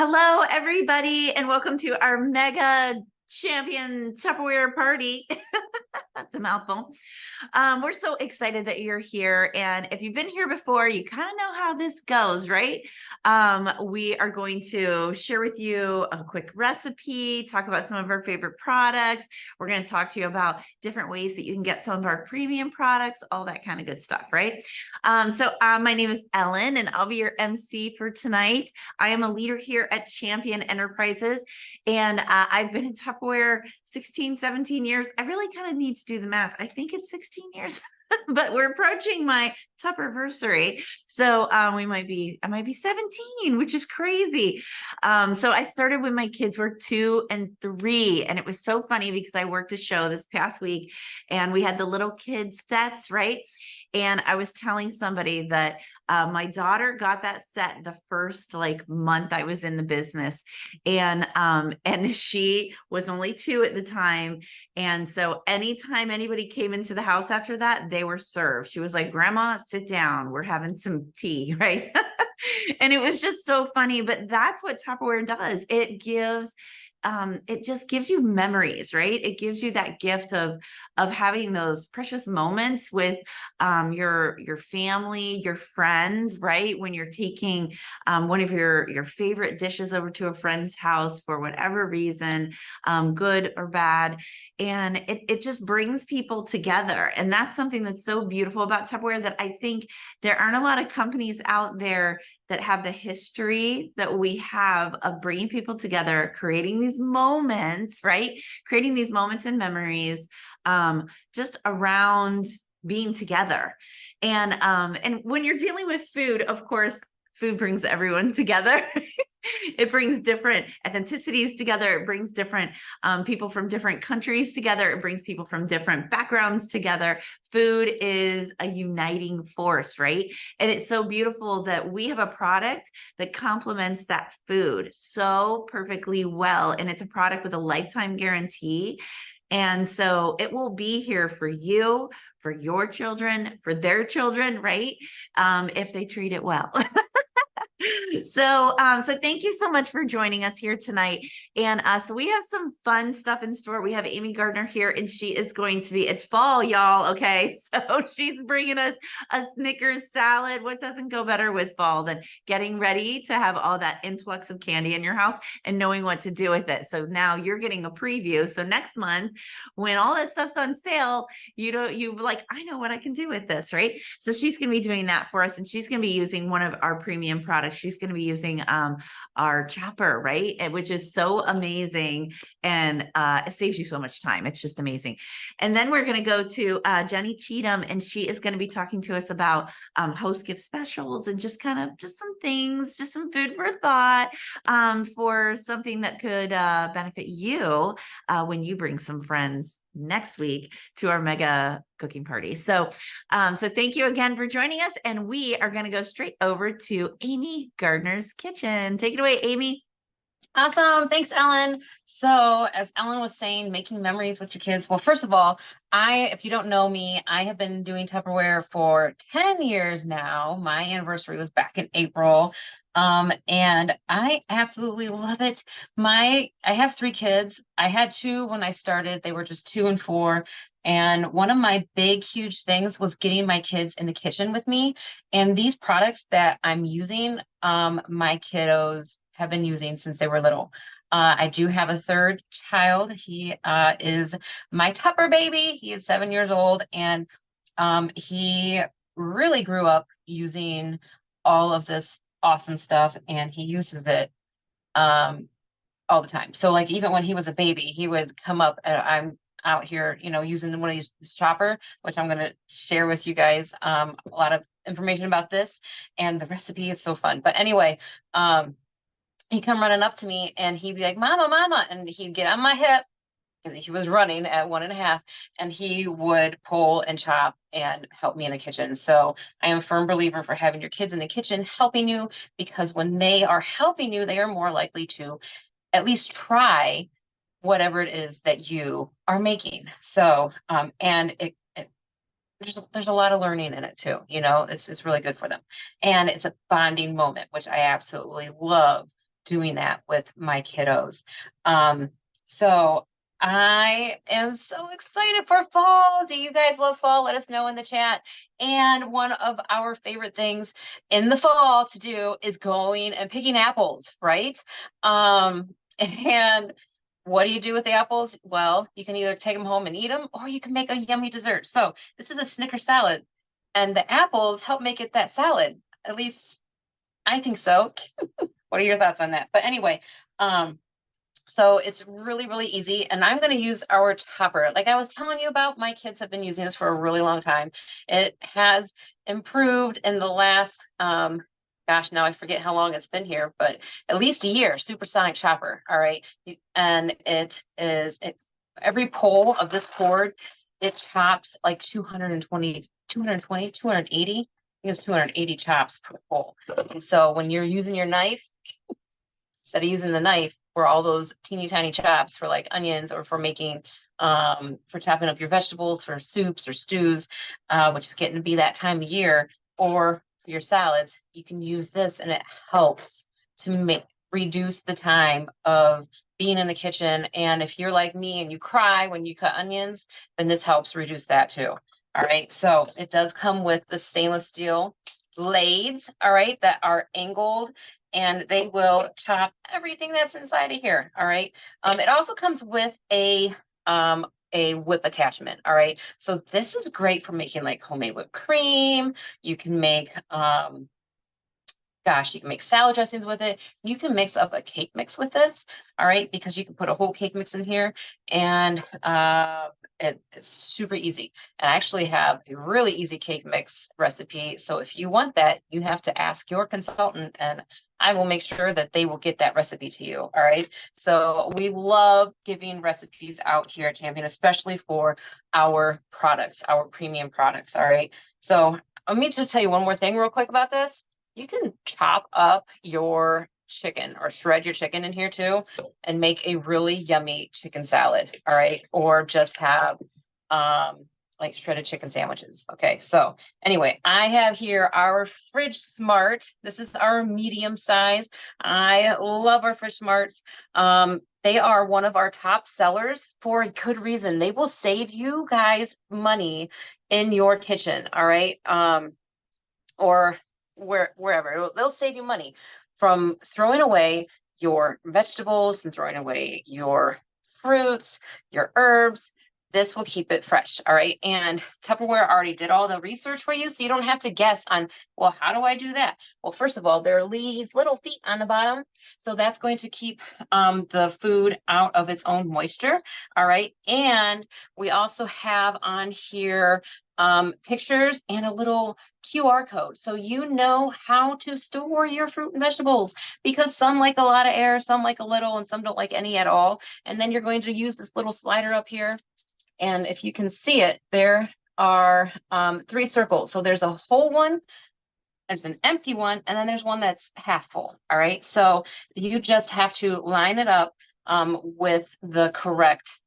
Hello, everybody, and welcome to our mega champion Tupperware party. That's a mouthful. We're so excited that you're here. And if you've been here before, you kind of know how this goes, right? We are going to share with you a quick recipe, talk about some of our favorite products. We're going to talk to you about different ways that you can get some of our premium products, all that kind of good stuff, right? My name is Ellen, and I'll be your MC for tonight. I am a leader here at Champion Enterprises, and I've been in Tupperware 16, 17 years. I really kind of need to do the math. I think it's 16 years, but we're approaching my Tupperversary. So I might be 17, which is crazy. So I started when my kids were 2 and 3. And it was so funny because I worked a show this past week and we had the little kids sets, right? And I was telling somebody that my daughter got that set the first month I was in the business. And she was only 2 at the time. And so anytime anybody came into the house after that, they were served. She was like, "Grandma, sit down. We're having some tea," right? And it was just so funny. But that's what Tupperware does. It just gives you memories, right? It gives you that gift of having those precious moments with your family, your friends, right? When you're taking one of your favorite dishes over to a friend's house for whatever reason, good or bad, and it just brings people together. And that's something that's so beautiful about Tupperware, that I think there aren't a lot of companies out there that have the history that we have of bringing people together, creating these moments, right? Creating these moments and memories just around being together. And when you're dealing with food, of course, food brings everyone together. It brings different ethnicities together. It brings different people from different countries together. It brings people from different backgrounds together. Food is a uniting force, right? And it's so beautiful that we have a product that complements that food so perfectly well. And it's a product with a lifetime guarantee. And so it will be here for you, for your children, for their children, right? If they treat it well. So thank you so much for joining us here tonight. And so we have some fun stuff in store. We have Amy Gardner here, and she is going to be, it's fall, y'all. Okay. So she's bringing us a Snickers salad. What doesn't go better with fall than getting ready to have all that influx of candy in your house and knowing what to do with it. So now you're getting a preview. So next month, when all that stuff's on sale, I know what I can do with this, right? So she's going to be doing that for us, and she's going to be using one of our premium products. She's going to be using our chopper, right? Which is so amazing, and it saves you so much time. It's just amazing. And then we're going to go to Jenny Cheatham, and she is going to be talking to us about host gift specials and just some things, just some food for thought for something that could benefit you when you bring some friends next week to our mega cooking party. So thank you again for joining us. And we are going to go straight over to Amy Gardner's kitchen. Take it away, Amy. Awesome. Thanks, Ellen. So as Ellen was saying, making memories with your kids. Well, first of all, if you don't know me, I have been doing Tupperware for 10 years now. My anniversary was back in April. And I absolutely love it. I have 3 kids. I had 2 when I started. They were just 2 and 4. And one of my big, huge things was getting my kids in the kitchen with me. And these products that I'm using, my kiddos have been using since they were little. I do have a 3rd child. He is my Tupper baby. He is 7 years old, and he really grew up using all of this awesome stuff, and he uses it all the time. So even when he was a baby, he would come up, and I'm out here, using one of this chopper, which I'm going to share with you guys a lot of information about this, and the recipe is so fun. But anyway, he'd come running up to me and he'd be like, "Mama, Mama," and he'd get on my hip because he was running at 1.5, and he would pull and chop and help me in the kitchen. So I am a firm believer for having your kids in the kitchen helping you, because when they are helping you, they are more likely to at least try whatever it is that you are making. So, and there's a lot of learning in it too. It's really good for them, and it's a bonding moment, which I absolutely love doing that with my kiddos. So I am so excited for fall. Do you guys love fall? Let us know in the chat. And one of our favorite things in the fall to do is going and picking apples, right? And what do you do with the apples? Well, you can either take them home and eat them, or you can make a yummy dessert. So this is a Snicker salad, and the apples help make it that salad. At least I think so. What are your thoughts on that? But anyway, so it's really, really easy. And I'm going to use our topper. Like I was telling you about, my kids have been using this for a really long time. It has improved in the last, gosh, now I forget how long it's been here, but at least a year, supersonic chopper. All right. And every pole of this cord, it chops like 220, 220, 280. I think it's 280 chops per pole. And so when you're using your knife, instead of using the knife for all those teeny tiny chops for like onions, or for making for chopping up your vegetables for soups or stews, which is getting to be that time of year, or for your salads, you can use this, and it helps to reduce the time of being in the kitchen. And if you're like me and you cry when you cut onions, then this helps reduce that too. All right, so it does come with the stainless steel blades, all right, that are angled, and they will chop everything that's inside of here. All right. It also comes with a whip attachment. All right. So this is great for making like homemade whipped cream. You can make gosh, you can make salad dressings with it. You can mix up a cake mix with this, all right, because you can put a whole cake mix in here, and it's super easy. And I actually have a really easy cake mix recipe. So if you want that, you have to ask your consultant, and I will make sure that they will get that recipe to you. All right. So we love giving recipes out here at Champion, especially for our products, our premium products. All right. So let me just tell you one more thing real quick about this. You can chop up your chicken or shred your chicken in here too, and make a really yummy chicken salad. All right. Or just have like shredded chicken sandwiches. Okay. So anyway, I have here our Fridge Smart. This is our medium size. I love our Fridge Smarts. They are one of our top sellers for a good reason. They will save you guys money in your kitchen. All right. Or wherever. They'll save you money from throwing away your vegetables and throwing away your fruits, your herbs. This will keep it fresh. All right. And Tupperware already did all the research for you, so you don't have to guess on, well, how do I do that? Well, first of all, there are these little feet on the bottom. So that's going to keep the food out of its own moisture. All right. And we also have on here pictures and a little QR code. So you know how to store your fruit and vegetables, because some like a lot of air, some like a little, and some don't like any at all. And then you're going to use this little slider up here. And if you can see it, there are 3 circles. So there's a whole one, there's an empty one, and then there's one that's half full. All right. So you just have to line it up with the correct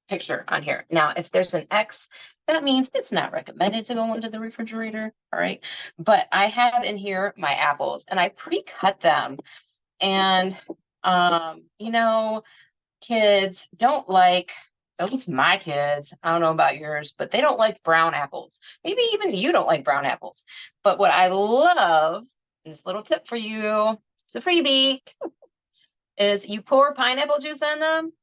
picture on here. Now, if there's an X, that means it's not recommended to go into the refrigerator. All right. But I have in here my apples, and I pre-cut them. And, you know, kids don't like, at least my kids, I don't know about yours, but they don't like brown apples. Maybe even you don't like brown apples. But what I love, this little tip for you, it's a freebie, is you pour pineapple juice on them.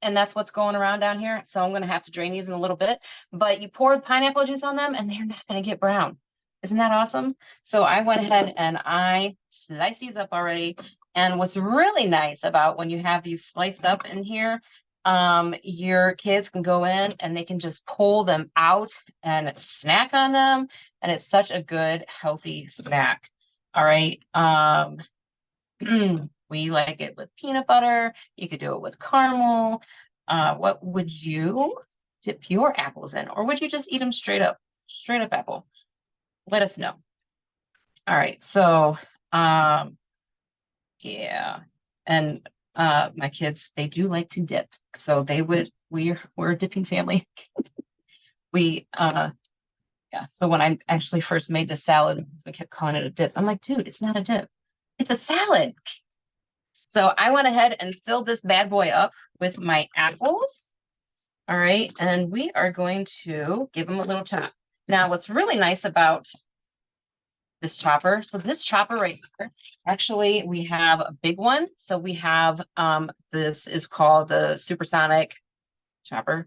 And that's what's going around down here. So I'm going to have to drain these in a little bit, but you pour the pineapple juice on them and they're not going to get brown. Isn't that awesome? So I went ahead and I sliced these up already. And what's really nice about when you have these sliced up in here, your kids can go in and they can just pull them out and snack on them. And it's such a good, healthy snack. All right. We like it with peanut butter. You could do it with caramel. What would you dip your apples in? Or would you just eat them straight up apple? Let us know. All right. So, yeah. And my kids, they do like to dip. So we're a dipping family. Yeah. So when I actually first made the salad, we kept calling it a dip. I'm like, dude, it's not a dip. It's a salad. So I went ahead and filled this bad boy up with my apples. All right, and we are going to give them a little chop. Now, what's really nice about this chopper, so this chopper right here, actually, we have a big one. So we have, this is called the supersonic chopper.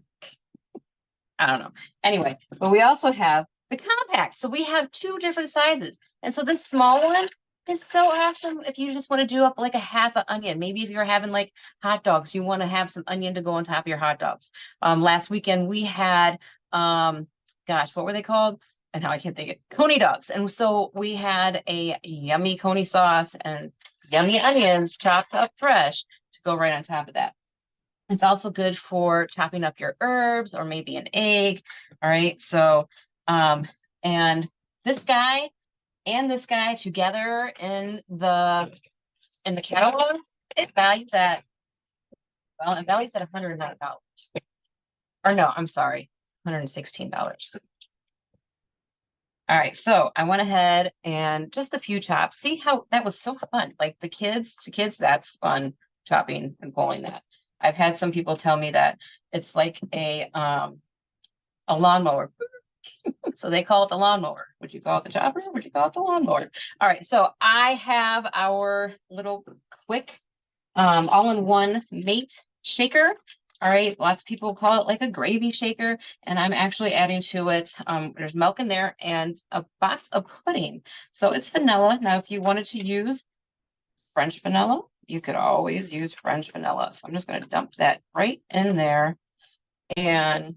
I don't know. Anyway, but we also have the compact. So we have two different sizes. And so this small one is so awesome if you just want to do up like a half an onion. Maybe if you're having like hot dogs, you want to have some onion to go on top of your hot dogs. Last weekend we had gosh, what were they called? And now I can't think of coney dogs. And so we had a yummy coney sauce and yummy onions chopped up fresh to go right on top of that. It's also good for chopping up your herbs or maybe an egg. All right. So, and this guy and this guy together in the catalog, it values at, well, it values at $109. Or no, I'm sorry, $116. All right, so I went ahead and just a few chops. See how that was so fun. Like to kids, that's fun chopping and pulling that. I've had some people tell me that it's like a lawnmower. So they call it the lawnmower. Would you call it the chopper? Would you call it the lawnmower? All right, so I have our little quick all-in-one mate shaker. All right, lots of people call it like a gravy shaker, and I'm actually adding to it, there's milk in there and a box of pudding. So it's vanilla. Now, if you wanted to use French vanilla, you could always use French vanilla. So I'm just going to dump that right in there. And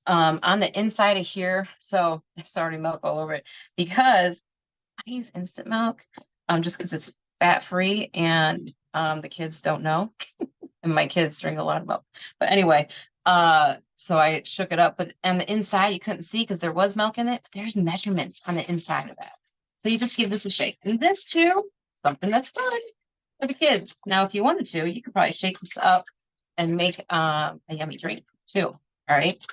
on the inside of here, so there's already milk all over it because I use instant milk just because it's fat-free and the kids don't know. And my kids drink a lot of milk. But anyway, so I shook it up, but on the inside you couldn't see because there was milk in it, but there's measurements on the inside of that. So you just give this a shake. And this too, something that's fun for the kids. Now, if you wanted to, you could probably shake this up and make a yummy drink too. All right.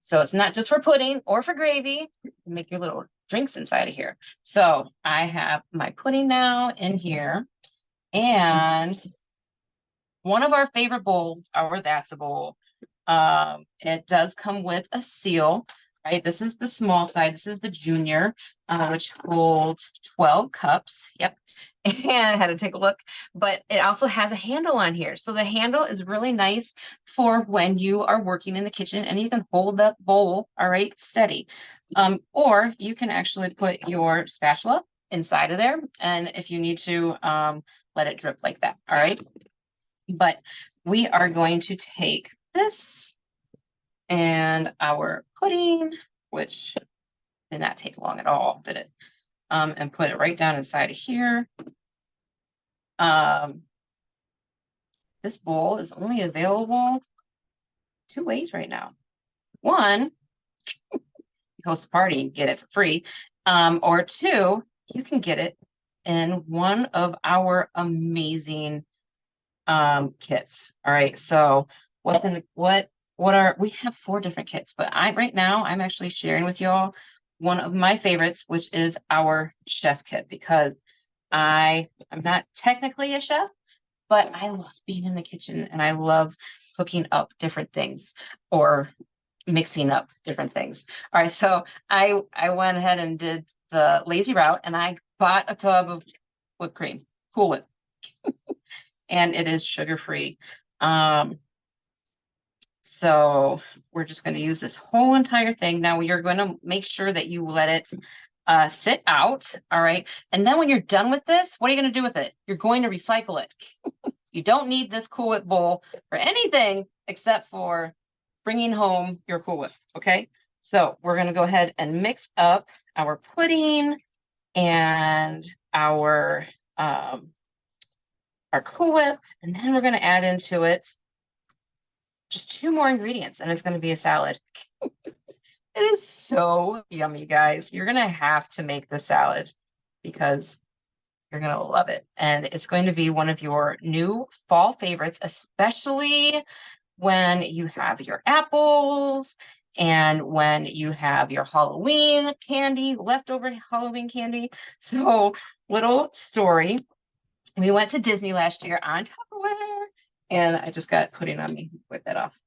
So it's not just for pudding or for gravy. You make your little drinks inside of here. So I have my pudding now in here, and one of our favorite bowls, our That's a Bowl. It does come with a seal, right? This is the small side. This is the junior, which holds 12 cups. Yep. And I had to take a look, but it also has a handle on here. So the handle is really nice for when you are working in the kitchen and you can hold that bowl, all right, steady. Or you can actually put your spatula inside of there. And if you need to, let it drip like that. All right. But we are going to take this and our pudding, which did not take long at all, did it? And put it right down inside of here. This bowl is only available two ways right now. One, you host a party and get it for free. Or two, you can get it in one of our amazing kits. All right. So what's in the, what are, we have 4 different kits, but right now I'm actually sharing with y'all one of my favorites, which is our chef kit, because I'm not technically a chef, but I love being in the kitchen and I love cooking up different things or mixing up different things. All right. So I went ahead and did the lazy route and I bought a tub of whipped cream, Cool Whip. And it is sugar-free. So we're just going to use this whole entire thing. Now you're going to make sure that you let it sit out. All right. And then when you're done with this, what are you going to do with it? You're going to recycle it. You don't need this Cool Whip bowl for anything except for bringing home your Cool Whip. Okay. So we're going to go ahead and mix up our pudding and our Cool Whip, and then we're going to add into it just 2 more ingredients, and it's going to be a salad. It is so yummy, guys. You're going to have to make the salad because you're going to love it. And it's going to be one of your new fall favorites, especially when you have your apples and when you have your Halloween candy, leftover Halloween candy. So, little story. We went to Disney last year on Tupperware, and I just got pudding on me. Wipe that off.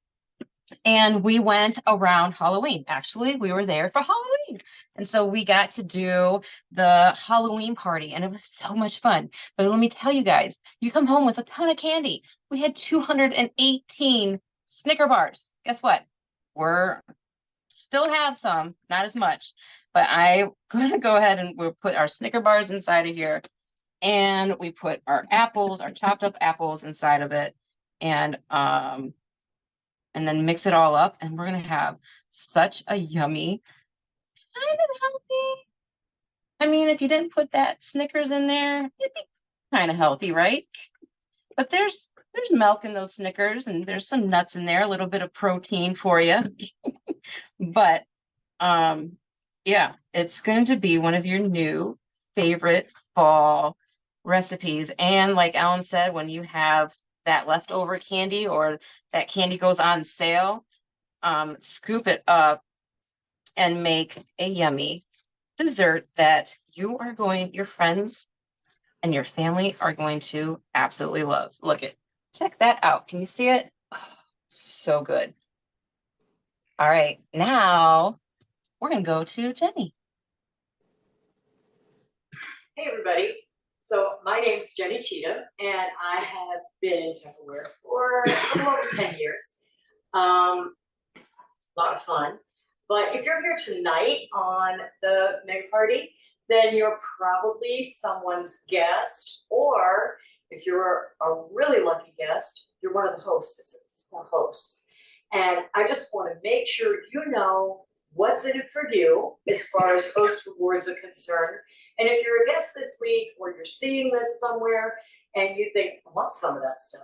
And we went around Halloween. Actually, we were there for Halloween. And so we got to do the Halloween party, and it was so much fun. But let me tell you guys, you come home with a ton of candy. We had 218 Snicker bars. Guess what? We're still have some, not as much, but I'm gonna go ahead and we'll put our Snicker bars inside of here. And we put our apples, our chopped up apples inside of it. And then mix it all up, and we're gonna have such a yummy, kind of healthy. I mean, if you didn't put that Snickers in there, it'd be kind of healthy, right? But there's milk in those Snickers, and there's some nuts in there, a little bit of protein for you. But yeah, it's going to be one of your new favorite fall recipes. And like Ellen said, when you have that leftover candy or that candy goes on sale, scoop it up and make a yummy dessert that your friends and your family are going to absolutely love. Check that out. Can you see it? Oh, so good. All right, now we're going to go to Jenny. Hey, everybody. So my name's Jenny Cheatham, and I have been in Tupperware for a little over 10 years. A lot of fun. But if you're here tonight on the mega party, then you're probably someone's guest, or if you're a really lucky guest, you're one of the hostesses or hosts. And I just want to make sure you know what's in it for you as far as host rewards are concerned. And if you're a guest this week or you're seeing this somewhere and you think, I want some of that stuff,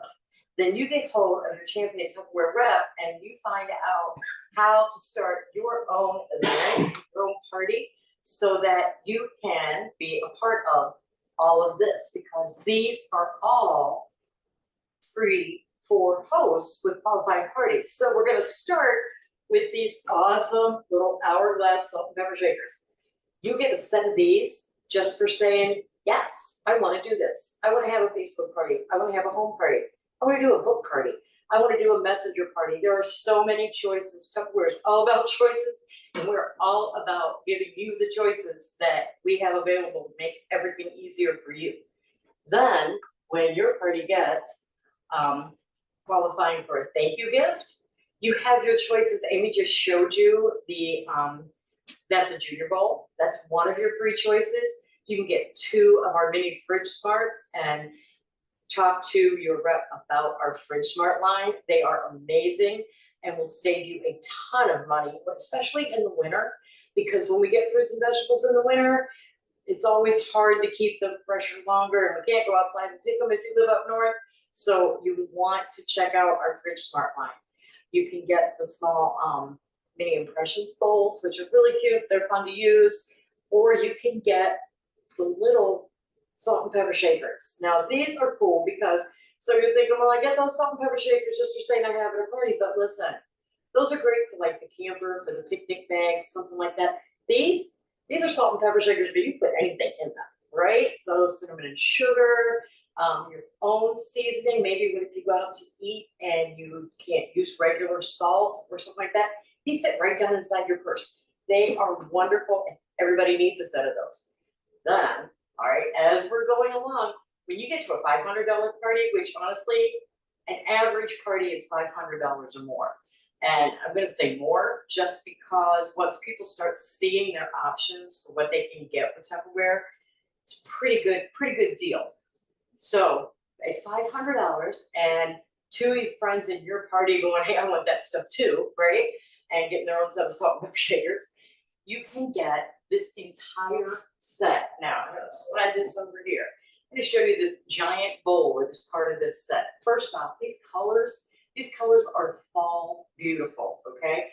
then you get hold of your Champion Tupperware rep and you find out how to start your own event, your own party, so that you can be a part of all of this, because these are all free for hosts with qualifying parties. So we're going to start with these awesome little hourglass salt and pepper shakers. You get a set of these just for saying, yes, I want to do this. I want to have a Facebook party. I want to have a home party. I want to do a book party. I want to do a messenger party. There are so many choices. Tupperware is all about choices, and we're all about giving you the choices that we have available to make everything easier for you. Then, when your party gets qualifying for a thank you gift, you have your choices. Amy just showed you the that's a junior bowl. That's one of your free choices. You can get 2 of our mini fridge smarts and talk to your rep about our fridge smart line. They are amazing and will save you a ton of money, especially in the winter, because when we get fruits and vegetables in the winter, it's always hard to keep them fresher longer, and we can't go outside and pick them if you live up north. So you want to check out our fridge smart line. You can get the small mini impressions bowls, which are really cute. They're fun to use. Or you can get the little salt and pepper shakers. Now, these are cool because, so you're thinking, well, I get those salt and pepper shakers just for saying I'm having a party. But listen, those are great for like the camper, for the picnic bags, something like that. These are salt and pepper shakers, but you can put anything in them, right? So cinnamon and sugar, your own seasoning. Maybe if you go out to eat and you can't use regular salt or something like that, these fit right down inside your purse. They are wonderful, and everybody needs a set of those. Then, all right, as we're going along, when you get to a $500 party, which honestly, an average party is $500 or more. And I'm going to say more just because once people start seeing their options for what they can get with Tupperware, it's pretty good deal. So at $500 and 2 of your friends in your party going, hey, I want that stuff too, right? And getting their own set of salt and pepper shakers, you can get this entire set. Now, I'm going to slide this over here. I'm going to show you this giant bowl that is part of this set. First off, these colors are fall beautiful, okay?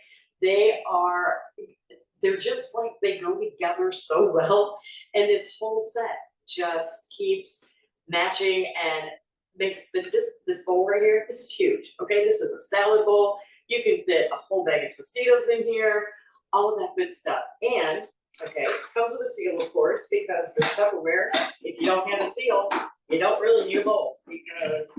They're just like, they go together so well. And this whole set just keeps matching and make this bowl right here. This is huge, okay? This is a salad bowl. You can fit a whole bag of Tostitos in here, all of that good stuff. And, okay, it comes with a seal, of course, because for Tupperware, if you don't have a seal, You don't really need a bowl because,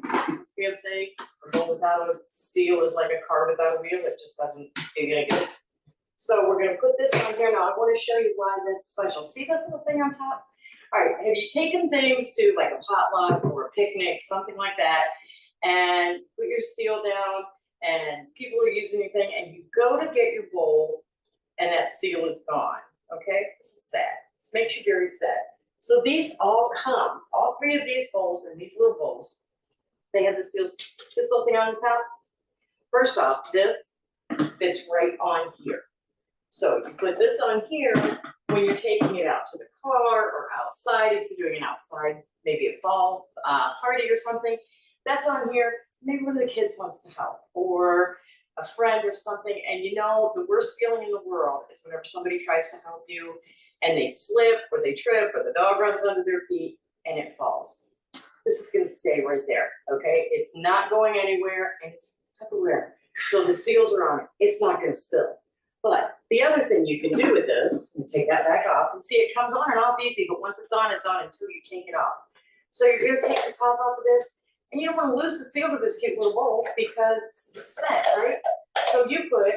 you know, say, a bowl without a seal is like a car without a wheel. It just doesn't do you any good. So we're gonna put this on here now. I want to show you why that's special. See this little thing on top? All right, have you taken things to like a potluck or a picnic, something like that, and put your seal down and people are using your thing and you go to get your bowl and that seal is gone, okay? This is sad. This makes you very sad. So these all come, all three of these bowls and these little bowls, they have the seals, this little thing on the top. First off, this fits right on here. So you put this on here when you're taking it out to the car or outside, if you're doing an outside, maybe a fall party or something, that's on here. Maybe one of the kids wants to help or a friend or something. And you know, the worst feeling in the world is whenever somebody tries to help you and they slip or they trip or the dog runs under their feet and it falls. This is gonna stay right there, okay? It's not going anywhere and it's Tupperware. So the seals are on it. It's not gonna spill. But the other thing you can do with this, and take that back off, and see it comes on and off easy, but once it's on until you take it off. So you're gonna take the top off of this, and you don't wanna lose the seal to this cute little bowl because it's set, right? So you put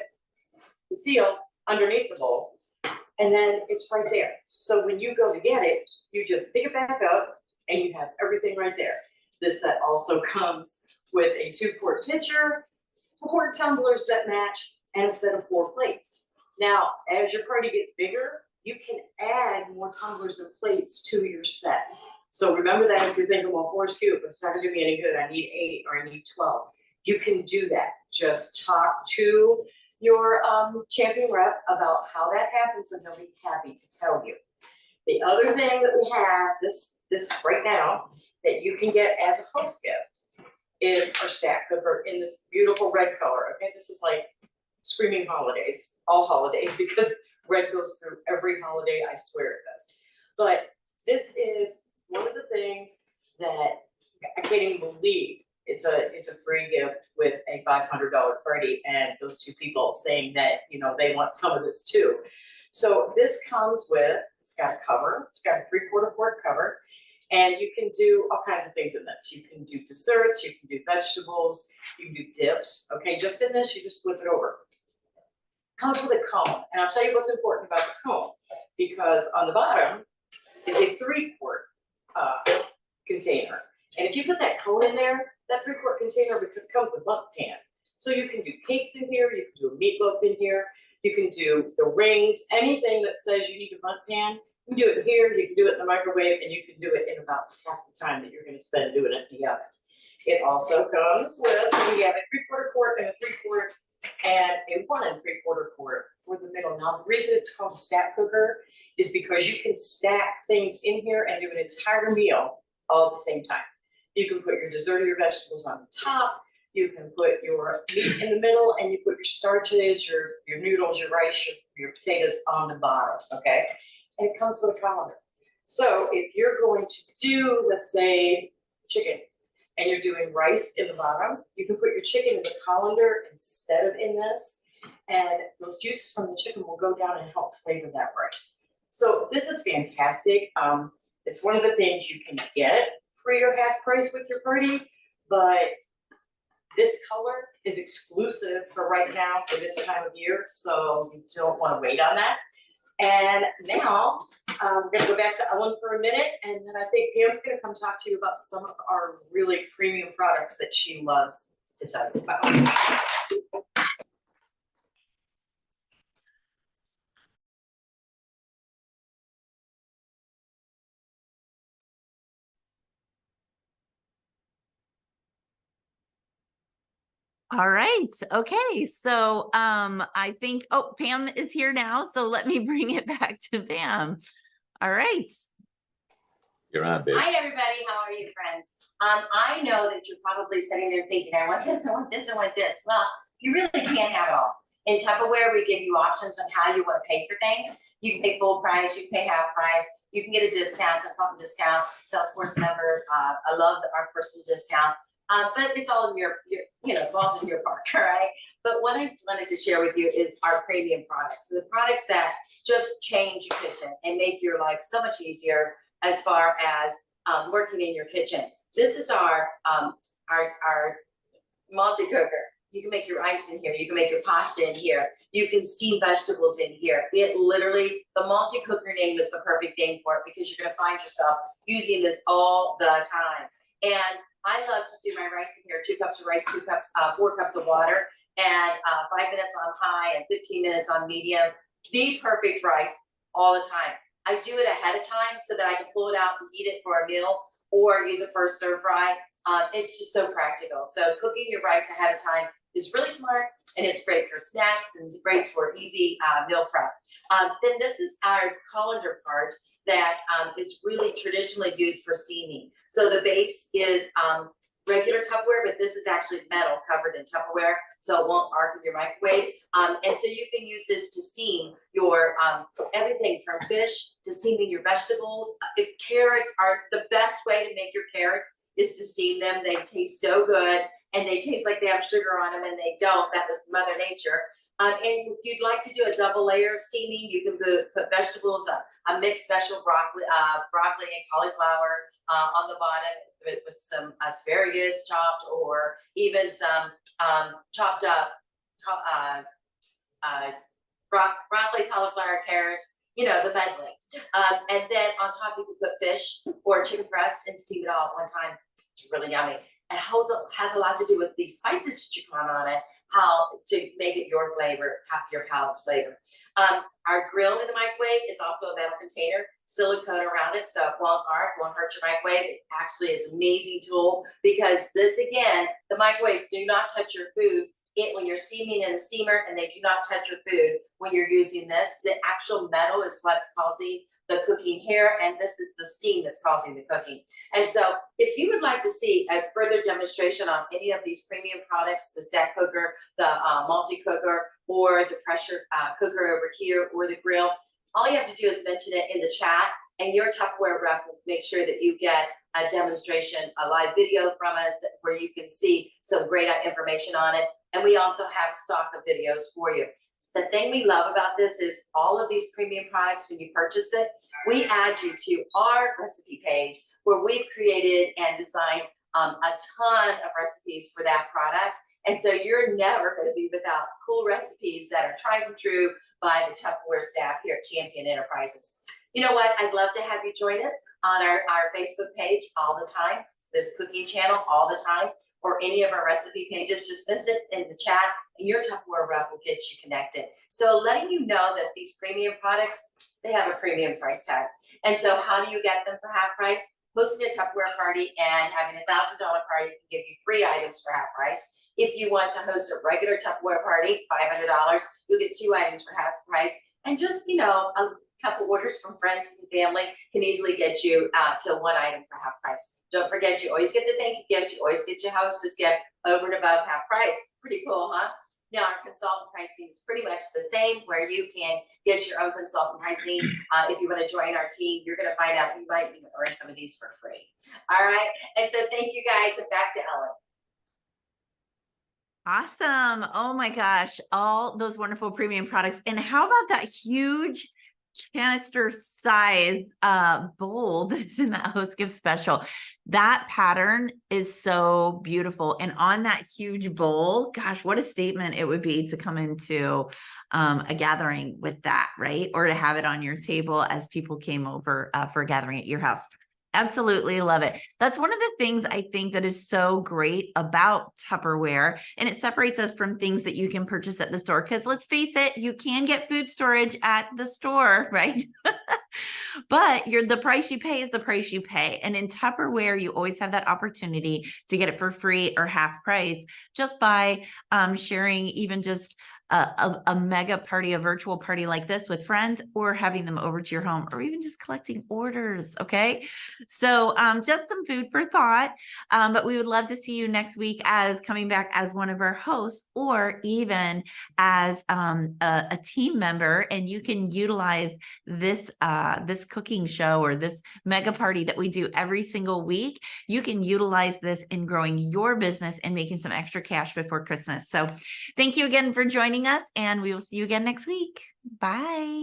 the seal underneath the bowl, and then it's right there. So when you go to get it, you just pick it back up, and you have everything right there. This set also comes with a 2-quart pitcher, 4 tumblers that match, and a set of 4 plates. Now, as your party gets bigger, you can add more tumblers and plates to your set. So remember that if you're thinking, well, 4 is cute, but it's not gonna do me any good, I need 8 or I need 12. You can do that. Just talk to your champion rep about how that happens and they'll be happy to tell you. The other thing that we have, this right now, that you can get as a host gift is our stack cooker in this beautiful red color, okay? This is like screaming holidays, all holidays, because red goes through every holiday, I swear it does. But this is one of the things that I can't even believe it's a free gift with a $500 party and those 2 people saying that, you know, they want some of this too. So this comes with, it's got a cover, it's got a 3/4 quart cover, and you can do all kinds of things in this. You can do desserts, you can do vegetables, you can do dips, okay? Just in this, you just flip it over. Comes with a cone, and I'll tell you what's important about the cone, because on the bottom is a 3-quart container. And if you put that cone in there, that 3-quart container becomes a bundt pan. So you can do cakes in here, you can do a meatloaf in here, you can do the rings, anything that says you need a bundt pan, you can do it here, you can do it in the microwave, and you can do it in about half the time that you're gonna spend doing it in the oven. It also comes with, so we have a 3/4 quart and a 3-quart and a 1 3/4 quart for the middle. Now, the reason it's called a stack cooker is because you can stack things in here and do an entire meal all at the same time. You can put your dessert or your vegetables on the top, you can put your meat in the middle, and you put your starches, your noodles, your rice, your potatoes on the bottom, okay? And it comes with a colander. So if you're going to do, let's say, chicken, and you're doing rice in the bottom, you can put your chicken in the colander instead of in this, and those juices from the chicken will go down and help flavor that rice. So this is fantastic. It's one of the things you can get free or half price with your party, but this color is exclusive for right now for this time of year, so you don't want to wait on that. And now we're gonna go back to Ellen for a minute, and then I think Pam's gonna come talk to you about some of our really premium products that she loves to tell you about. All right. Okay. So I think, oh, Pam is here now. So let me bring it back to Pam. All right. You're on, babe. Hi, everybody. How are you, friends? I know that you're probably sitting there thinking, I want this, I want this, I want this. Well, you really can't have it all. In Tupperware, we give you options on how you want to pay for things. You can pay full price, you can pay half price, you can get a discount, consultant discount, Salesforce member. I love our personal discount. But it's all in your balls in your park, all right? But what I wanted to share with you is our premium products. So the products that just change your kitchen and make your life so much easier as far as working in your kitchen. This is our multi-cooker. You can make your rice in here. You can make your pasta in here. You can steam vegetables in here. It literally, the multi-cooker name is the perfect name for it because you're going to find yourself using this all the time. And I love to do my rice in here, 2 cups of rice, 4 cups of water, and 5 minutes on high and 15 minutes on medium. The perfect rice all the time. I do it ahead of time so that I can pull it out and eat it for a meal or use it for a stir fry. It's just so practical. So cooking your rice ahead of time is really smart, and it's great for snacks and it's great for easy meal prep. Then this is our colander part that is really traditionally used for steaming. So the base is regular Tupperware, but this is actually metal covered in Tupperware, so it won't arc in your microwave. And so you can use this to steam your everything from fish to steaming your vegetables. Carrots are the best way to make your carrots is to steam them. They taste so good, and they taste like they have sugar on them, and they don't. That was Mother Nature. And if you'd like to do a double layer of steaming, you can put vegetables, a mixed vegetable broccoli and cauliflower on the bottom with some asparagus chopped, or even some chopped up broccoli, cauliflower, carrots, you know, the medley. And then on top you can put fish or chicken breast and steam it all at one time. It's really yummy. It has a lot to do with the spices that you put on it, how to make it your flavor, your palate's flavor. Our grill in the microwave is also a metal container, silicone around it, so it won't arc, won't hurt your microwave. It actually is an amazing tool because this, again, the microwaves do not touch your food when you're steaming in the steamer, and they do not touch your food when you're using this. The actual metal is what's causing the cooking here, and this is the steam that's causing the cooking. And so if you would like to see a further demonstration on any of these premium products, the stack cooker, the multi-cooker, or the pressure cooker over here, or the grill, all you have to do is mention it in the chat, and your Tupperware rep will make sure that you get a demonstration, a live video from us where you can see some great information on it. And we also have stock of videos for you. The thing we love about this is all of these premium products, when you purchase it, we add you to our recipe page where we've created and designed a ton of recipes for that product. And so you're never going to be without cool recipes that are tried and true by the Tupperware staff here at Champion Enterprises. You know what? I'd love to have you join us on our Facebook page all the time, this cooking channel all the time, or any of our recipe pages. Just visit in the chat, and your Tupperware rep will get you connected. So letting you know that these premium products, they have a premium price tag. And so how do you get them for half price? Hosting a Tupperware party and having a $1,000 party can give you 3 items for half price. If you want to host a regular Tupperware party, $500, you'll get 2 items for half price. And just, you know, a couple orders from friends and family can easily get you to 1 item for half price. Don't forget, you always get the thank you gift. You always get your hostess gift over and above half price. Pretty cool, huh? Now, our consultant pricing is pretty much the same, where you can get your own consultant pricing. If you want to join our team, you're going to find out you might even earn some of these for free. All right. And so thank you guys. And back to Ellen. Awesome. Oh my gosh. All those wonderful premium products. And how about that huge canister size bowl that's in that host gift special? That pattern is so beautiful. And on that huge bowl, gosh, what a statement it would be to come into a gathering with that, right? Or to have it on your table as people came over for a gathering at your house. Absolutely love it. That's one of the things I think that is so great about Tupperware, and it separates us from things that you can purchase at the store. Because let's face it, you can get food storage at the store, right? But the price you pay is the price you pay. And in Tupperware, you always have that opportunity to get it for free or half price just by sharing even just a mega party, a virtual party like this with friends, or having them over to your home, or even just collecting orders. Okay. So just some food for thought. But we would love to see you next week as coming back as one of our hosts, or even as a team member, and you can utilize this this cooking show or this mega party that we do every single week. You can utilize this in growing your business and making some extra cash before Christmas. So thank you again for joining us, and we will see you again next week. Bye.